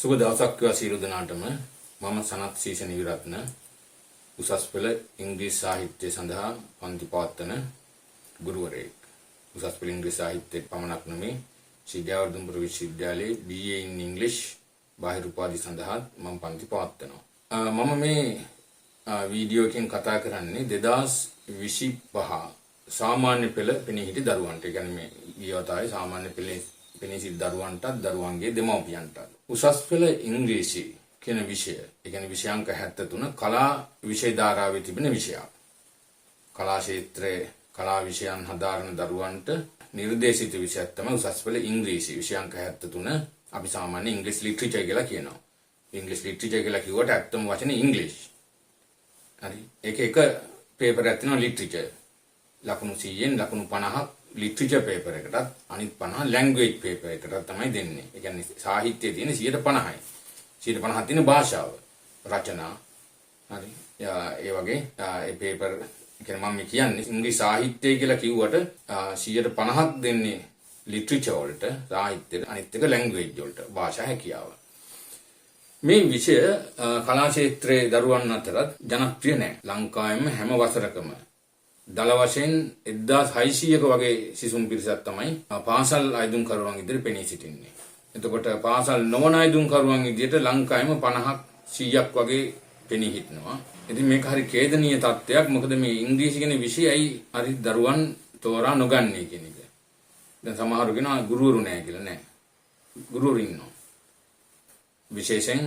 සුබ දවසක් වේවා සියලු දෙනාටම. මම සනත් සීසන විරත්න උසස් පෙළ ඉංග්‍රීසි සාහිත්‍ය සඳහා පන්ති පවත්වන ගුරුවරයෙක්. උසස් පෙළ ඉංග්‍රීසි සාහිත්‍ය පමණක් නෙමේ ශ්‍රී ජයවර්ධනපුර විශ්වවිද්‍යාලයේ BA in English බාහිර උපාධි සඳහා මම පන්ති පවත්වනවා. මම මේ වීඩියෝ එකෙන් කතා කරන්නේ 2025 සාමාන්‍ය පෙළ පෙනී සිටි දරුවන්ට. ඒ කියන්නේ මේ ඊවතාවේ සාමාන්‍ය පෙළේ පෙනී සිටි දරුවන්ටත් දරුවන්ගේ දෙමව්පියන්ටත් උසස් පෙළ ඉංග්‍රීසි කියන විෂය, ඒ කියන්නේ විෂයාංක 73 කලා විෂය ධාරාවේ තිබෙන විෂයක්. කලා ක්ෂේත්‍රයේ කලා විෂයන් හදාරන දරුවන්ට නිර්දේශිත විෂයක් තමයි උසස් පෙළ ඉංග්‍රීසි විෂයාංක 73. අපි සාමාන්‍ය ඉංග්‍රීසි ලිටරේචර් කියලා කියනවා. ඉංග්‍රීසි ලිටරේචර් කියලා කිව්වට ඇත්තම වචනේ ඉංග්‍රීසි. හරි. එක පේපර් එකක් තියෙනවා ලිටරේචර්. ලකුණු 100න් ලකුණු 50ක් ලිටරේචර් පේපර් එකටත් අනිත් 50 ලැන්ග්වේජ් පේපර් එකටත් තමයි දෙන්නේ. ඒ කියන්නේ සාහිත්‍යයේ තියෙන 50%යි. 50% තියෙන භාෂාව, රචනා. හරි. ඒ වගේ ඒ පේපර් කියන්නේ මම කියන්නේ ඉංග්‍රීසි සාහිත්‍යය කියලා කිව්වට 50%ක් දෙන්නේ ලිටරේචර් වලට, සාහිත්‍යයට, අනිත් එක ලැන්ග්වේජ් වලට, භාෂා හැකියාව. මේ විෂය කලා ක්ෂේත්‍රයේ දරුවන් අතරත් ජනප්‍රිය නැහැ. ලංකාවෙම හැම වසරකම දල වශයෙන් 1600ක වගේ සිසුන් පිරිසක් තමයි පාසල් අයදුම්කරුවන් ඉදිරියේ පෙනී සිටින්නේ. එතකොට පාසල් නොවන අයදුම්කරුවන් විදිහට ලංකාවෙම 50ක් 100ක් වගේ පෙනී හිටිනවා. ඉතින් මේක හරි ඛේදනීය තත්ත්වයක්. මොකද මේ ඉංග්‍රීසි කියන විෂයයි හරි දරුවන් තෝරා නොගන්නේ කියන එක. දැන් සමහරු කියනවා ගුරුවරු නැහැ කියලා. නෑ. ගුරුවරු ඉන්නවා. විශේෂයෙන්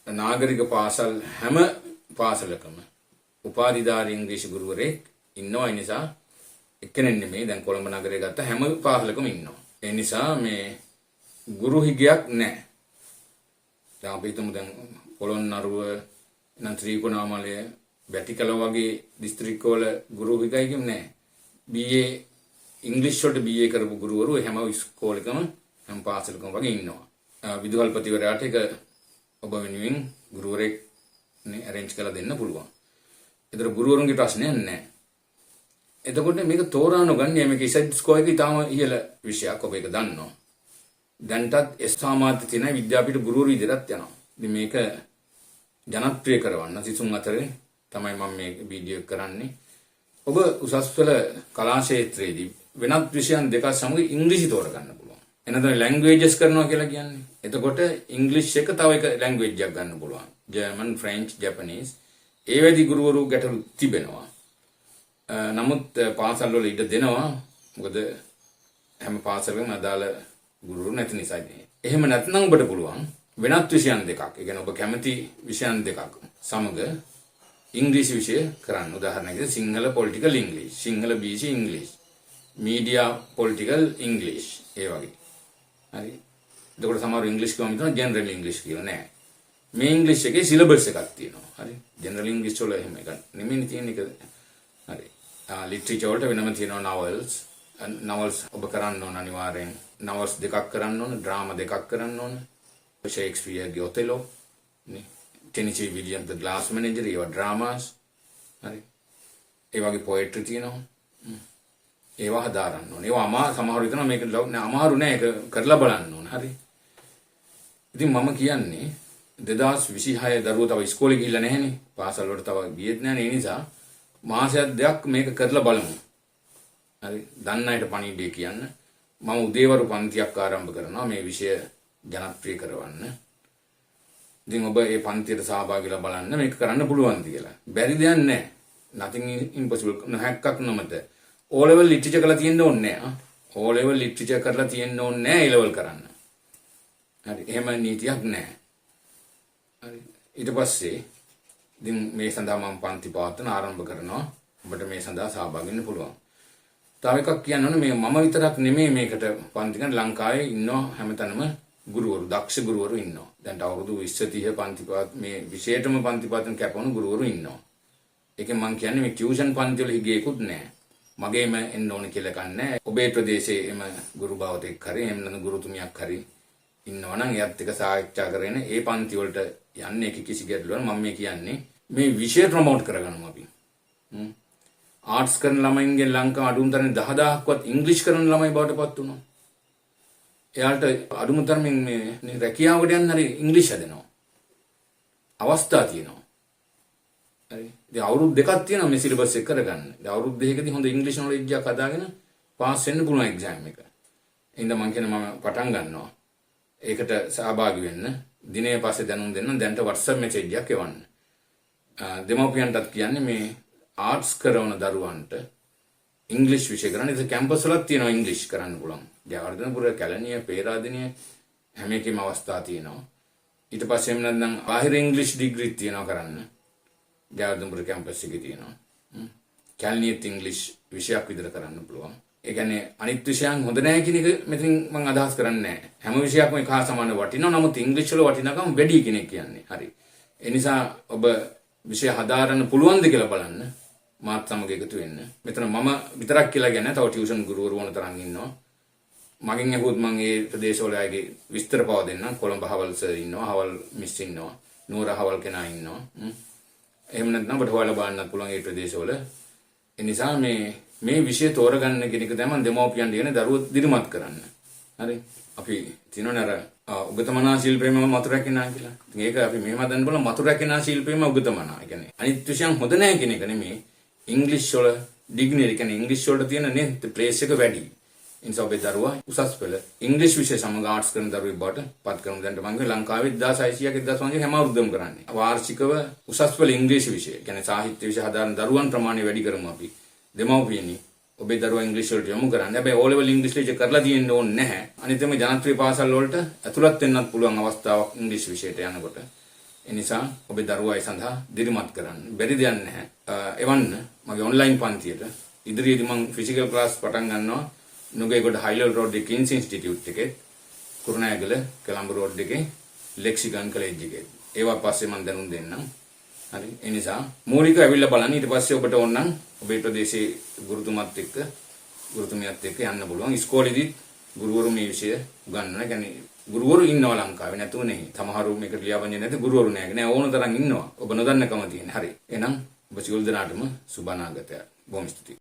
නාගරික පාසල් හැම පාසලකම උපාධිධාරී ඉංග්‍රීසි ගුරුවරයෙක් ඉන්නවා. ඒ නිසා එක්කෙනෙක් නෙමෙයි, දැන් කොළඹ නගරේ ගත්ත හැම පාසලකම ඉන්නවා. ඒ නිසා මේ ගුරු හිගයක් නැහැ. දැන් අපි හිතමු දැන් පොළොන්නරුව නම් ත්‍රිකුණාමලය වැටිකල වගේ දිස්ත්‍රික්කවල ගුරු හිගයි කිම් නැහැ. BA ඉංග්‍රීසි වලට BA කරපු ගුරුවරු හැම ඉස්කෝලේකම හැම පාසලකම වගේ ඉන්නවා. විදුහල්පතිවරයාට ඒක ඔබ වෙනුවෙන් ගුරුවරයෙක් නේ arrange කරලා දෙන්න පුළුවන්. ඒතර ගුරුවරුන්ගේ ප්‍රශ්නයක් නැහැ. එතකොට මේක තෝරා නොගන්නේ මේක ඉසෙඩ් ස්කෝර් එකේ තාම ඉහළ විෂයක්. ඔබ ඒක දන්නවා. දැන්ටත් සාමාන්‍ය තියෙන විද්‍යාපීඨ ගුරුවරු විදිහට යනවා. ඉතින් මේක ජනප්‍රිය කරවන්න සිසුන් අතරේ තමයි මම මේ වීඩියෝ කරන්නේ. ඔබ උසස් පෙළ කලා ක්ෂේත්‍රයේදී වෙනත් විෂයන් දෙකක් සමග ඉංග්‍රීසි තෝරගන්න පුළුවන්. එනතන ලැන්ග්වේජස් කරනවා කියලා කියන්නේ. එතකොට ඉංග්‍රීසි එක තව එක ලැන්ග්වේජ් එකක් ගන්න පුළුවන්. German, French, Japanese. ඒ වැඩි ගුරුවරු ගැටලු තිබෙනවා. නමුත් පාසල් වල ඉඩ දෙනවා. මොකද හැම පාසලකම අදාළ ගුරුවරු නැති නිසා. එහෙම නැත්නම් ඔබට පුළුවන් වෙනත් විෂයන් දෙකක්. ඒ කියන්නේ ඔබ කැමති විෂයන් දෙකක් සමග ඉංග්‍රීසි විෂය කරන්න. උදාහරණයක් සිංහල පොලිටිකල් ඉංග්‍රීසි, සිංහල BC ඉංග්‍රීසි, මීඩියා පොලිටිකල් ඉංග්‍රීසි, ඒ වගේ. හරි. එතකොට සමහර ඉංග්‍රීසි කියවම හිතනවා ජෙනරල් ඉංග්‍රීසි කියලා. නෑ. මේ ඉංග්‍රීසි එකේ සිලබස් එකක් තියෙනවා. හරි. ජෙනරල් ඉංග්‍රීසි වල එහෙම එකක් නෙමෙයි තියෙන එක. හරි. ලිටරේචර් වලට වෙනම තියෙනවා novels. novels ඔබ කරන්න ඕන අනිවාර්යෙන්. novels දෙකක් කරන්න ඕන, drama දෙකක් කරන්න ඕන. ෂේක්ස්පියර්ගේ ඔතෙලෝ නේ. ටෙනිසී විලියම්ස් ද ග්ලාස් මැනේජර්, ඒවා ඩ්‍රාමාස්. හරි. ඒ වගේ පොයට්‍රි තියෙනවා. ඒවා හදාරන්න ඕනේ. ඒවා සමහරව හිතනවා මේක අමාරු නෑ, ඒක කරලා බලන්න ඕන. හරි. ඉතින් මම කියන්නේ 2026 දරුවෝ තව ඉස්කෝලේ ගිහිල්ලා නැහැනේ. පාසල් වලට තව ගියෙත් නැහැනේ. ඒ නිසා මාසයක් දෙකක් මේක කරලා බලමු. හරි. දන්න අයට පණිවිඩය කියන්න. මම උදේවරු පන්තියක් ආරම්භ කරනවා මේ විෂය ජනප්‍රිය කරවන්න. ඉතින් ඔබ මේ පන්තියට සහභාගීලා බලන්න මේක කරන්න පුළුවන්ද කියලා. බැරි දෙයක් නැහැ. nothing impossible. නැහැක්කක් නොමත. O level literature කරලා තියෙන්න ඕනේ නැහැ. O level literature කරලා තියෙන්න ඕනේ නැහැ A level කරන්න. හරි. එහෙම නීතියක් නැහැ. හරි. ඊට පස්සේ ඉතින් මේ සඳහා මම පන්ති පවත්වන ආරම්භ කරනවා. ඔබට මේ සඳහා සහභාගී වෙන්න පුළුවන්. තව එකක් කියන්න ඕනේ මේ මම විතරක් නෙමෙයි මේකට පන්ති ගන්න. ලංකාවේ ඉන්නවා හැමතැනම ගුරුවරු, දක්ෂ ගුරුවරු ඉන්නවා. දැන් අවුරුදු 20 30 පන්ති පවත් මේ විෂයටම පන්ති පවත්වන කැපවුණු ගුරුවරු ඉන්නවා. ඒකෙන් මම කියන්නේ මේ ටියුෂන් පන්ති වල හිගේකුත් නැහැ. මගේම එන්න ඕන කියලා කන්නේ. ඔබේ ප්‍රදේශයේ එම ගුරු භාවතෙක් හරි එහෙම නැත්නම් ගුරුතුමියක් හරි ඉන්නවනම් එයත් එක්ක සාකච්ඡා කරගෙන ඒ පන්ති වලට යන්නේ. ඒක කිසි ගැටලුවක් මම මේ කියන්නේ මේ විෂය ප්‍රොමෝට් කරගන්නවා අපි. ආර්ට්ස් කරන ළමයින්ගෙන් ලංකාව අඩුම තරමේ 10000ක්වත් ඉංග්‍රීසි කරන ළමයි බවට පත් වුණා. එයාට අඩුම තරමින් මේ රැකියාවට යන්න හරි ඉංග්‍රීසි හදනවා. අවස්ථා තියෙනවා. හරි. ඉතින් අවුරුදු දෙකක් තියෙනවා මේ සිලබස් එක කරගන්න. ඉතින් අවුරුදු දෙකකදී හොඳ ඉංග්‍රීසි නොලෙජ් එකක් හදාගෙන පාස් වෙන්න පුළුවන් එක්සෑම් එක. එහෙනම් මම කියන මම පටන් ගන්නවා. ඒකට සහභාගී වෙන්න. දිනේ පස්සේ දැනුම් දෙන්න. දැන්ට WhatsApp message එකක් එවන්න. දෙමව්පියන්ටත් කියන්නේ මේ ආර්ට්ස් කරන දරුවන්ට ඉංග්‍රීසි විෂය කරන්න. ඒක කැම්පස් වලත් තියෙනවා ඉංග්‍රීසි කරන්න පුළුවන්. ජයවර්ධනපුර, කැලණිය, පේරාදෙණිය හැම එකෙම අවස්ථා තියෙනවා. ඊට පස්සේ එන්න නම් බාහිර ඉංග්‍රීසි ඩිග්‍රී තියෙනවා කරන්න. ජයවර්ධනපුර කැම්පස් එකේ තියෙනවා. කැලණියෙත් ඉංග්‍රීසි විෂයක් විතර කරන්න පුළුවන්. ඒ කියන්නේ අනිත් විෂයන් හොඳ නැහැ කියන එක මෙතනින් මම අදහස් කරන්නේ නැහැ. හැම විෂයක්ම එක හා සමානව වටිනවා. නමුත් ඉංග්‍රීසි වල වටිනාකම වැඩි කෙනෙක් කියන්නේ. හරි. ඒ නිසා ඔබ විෂය හදාරන්න පුළුවන්ද කියලා බලන්න. මාත් සමග එකතු වෙන්න. මෙතන මම විතරක් කියලා කියන්නේ තව ටියුෂන් ගුරුවරු වුණ තරම් ඉන්නවා. මගෙන් අහුවොත් මම ඒ ප්‍රදේශවල අයගේ විස්තර පව දෙන්නම්. කොළඹ හවල් සර් ඉන්නවා, හවල් මිස් ඉන්නවා, නෝර හවල් කෙනා ඉන්නවා. එහෙම නැත්නම් ඔබට හොයලා බලන්නත් පුළුවන් ඒ ප්‍රදේශවල. ඒ නිසා මේ විෂය තෝරගන්න කියන එක තමයි දෙමව්පියන් කියන දරුවෝ දිරිමත් කරන්න. හරි. අපි තිනෝනේ අර උගතමනා ශිල්පේම මතු රැකිනා කියලා. ඉතින් ඒක අපි මෙහෙම හදන්න බලමු මතු රැකිනා ශිල්පේම උගතමනා. ඒ කියන්නේ අනිත් විෂයන් හොඳ නැහැ කියන එක නෙමෙයි. ඉංග්‍රීසි වල ඩිග්නරි කියන්නේ ඉංග්‍රීසි වලට තියෙන නේ ප්ලේස් එක වැඩි. ඒ නිසා ඔබේ දරුවා උසස් පෙළ ඉංග්‍රීසි විෂය සමග ආර්ට්ස් කරන දරුවෙක් බවට පත් කරමු. දැන් මම ලංකාවේ 1600ක 1500 හැම අවුරුද්දම කරන්නේ. වාර්ෂිකව උසස් පෙළ ඉංග්‍රීසි විෂය. කියන්නේ සාහිත්‍ය විෂය හදාන දරුවන් ප්‍රමාණය වැඩි කරමු අපි. දෙමව්පියනි ඔබේ දරුවා ඉංග්‍රීසි වලට යොමු කරන්න. හැබැයි O level ඉංග්‍රීසි විෂය කරලා තියෙන්න ඕනේ නැහැ. අනිත් මේ ජනප්‍රිය පාසල් වලට ඇතුළත් වෙන්නත් පුළුවන් අවස්ථාවක් ඉංග්‍රීසි විෂයට යනකොට. ඒ නිසා ඔබේ දරුවා ඒ සඳහා දිරිමත් කරන්න. බැරි දෙයක් නැහැ. එවන්න මගේ ඔන්ලයින් පන්තියට. ඉදිරියේදී මම ෆිසිකල් ක්ලාස් පටන් ගන්නවා. නුගේගොඩ හයිලල් රෝඩ් එකේ කින්ස් ඉන්ස්ටිටියුට් එකේ, කුරුණෑගල කොළඹ රෝඩ් එකේ ලෙක්සිකන් කොලෙජ් එකේ. ඒවා පස්සේ මම දැනුම් දෙන්නම්. හරි. ඒ නිසා මූලික ඇවිල්ලා බලන්න. ඊට පස්සේ ඔබට ඕන නම් ඔබේ ප්‍රදේශයේ ගුරුතුමත් එක්ක ගුරුතුමියත් එක්ක යන්න පුළුවන්. ඉස්කෝලේදී ගුරුවරු මේ විෂය උගන්වනවා. කියන්නේ ගුරුවරු ඉන්නවා ලංකාවේ නැතුව නෙවෙයි. සමහරු මේකට ලියාපදින්නේ නැති ගුරුවරු නෑ ඕන තරම් ඉන්නවා. ඔබ නොදන්නකම තියෙන. හරි. එහෙනම් ඔබ සියලු දෙනාටම සුබ අනාගතයක්. බොහොම ස්තුතියි.